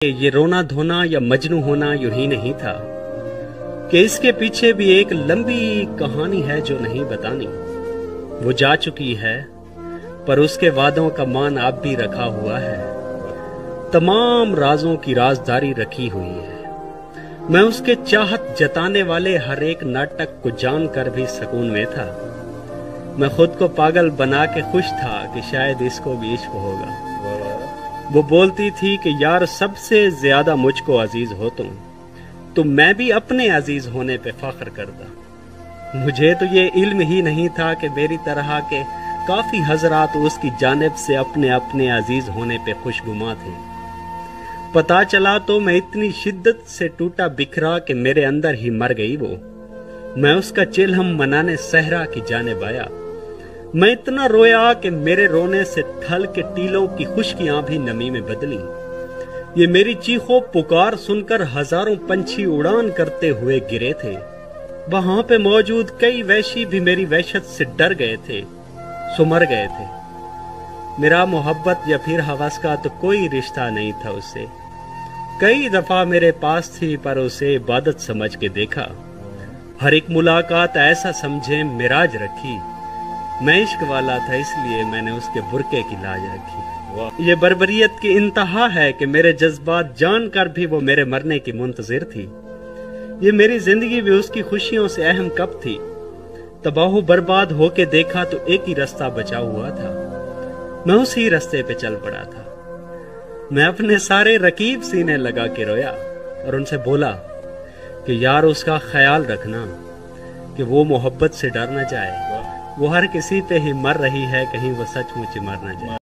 ये रोना धोना या मजनू होना यूं ही नहीं था कि इसके पीछे भी एक लंबी कहानी है जो नहीं बतानी। वो जा चुकी है पर उसके वादों का मान आप भी रखा हुआ है, तमाम राजों की राजदारी रखी हुई है। मैं उसके चाहत जताने वाले हर एक नाटक को जानकर भी सुकून में था। मैं खुद को पागल बना के खुश था कि शायद इसको भी इश्क होगा। वो बोलती थी कि यार सबसे ज्यादा मुझको अजीज हो तुम, तो मैं भी अपने अजीज होने पे फख्र करता। मुझे तो ये इल्म ही नहीं था कि मेरी तरह के काफी हजरात उसकी जानिब से अपने अपने अजीज होने पे खुशगुमा थे। पता चला तो मैं इतनी शिद्दत से टूटा बिखरा कि मेरे अंदर ही मर गई वो। मैं उसका चिल्हम मनाने सहरा की जानिब आया। मैं इतना रोया कि मेरे रोने से थल के टीलों की खुशकियां भी नमी में बदली। ये मेरी चीखों पुकार सुनकर हजारों पंछी उड़ान करते हुए गिरे थे। वहां पे मौजूद कई वैशी भी मेरी वहशत से डर गए थे, सो मर गए थे। मेरा मोहब्बत या फिर हवस का तो कोई रिश्ता नहीं था उससे। कई दफा मेरे पास थी पर उसे इबादत समझ के देखा। हर एक मुलाकात ऐसा समझे मिराज रखी। मैं इश्क वाला था इसलिए मैंने उसके बुरके की लाज रखी। ये बर्बरियत की इंतहा है कि मेरे जज्बात जानकर भी वो मेरे मरने की मुंतजिर थी। ये मेरी जिंदगी भी उसकी खुशियों से अहम कब थी। तबाह बर्बाद होके देखा तो एक ही रास्ता बचा हुआ था। मैं उसी रास्ते पे चल पड़ा था। मैं अपने सारे रकीब सीने लगा के रोया और उनसे बोला कि यार उसका ख्याल रखना कि वो मोहब्बत से डर न जाए। वो हर किसी पे ही मर रही है, कहीं वो सचमुच मर न जाए।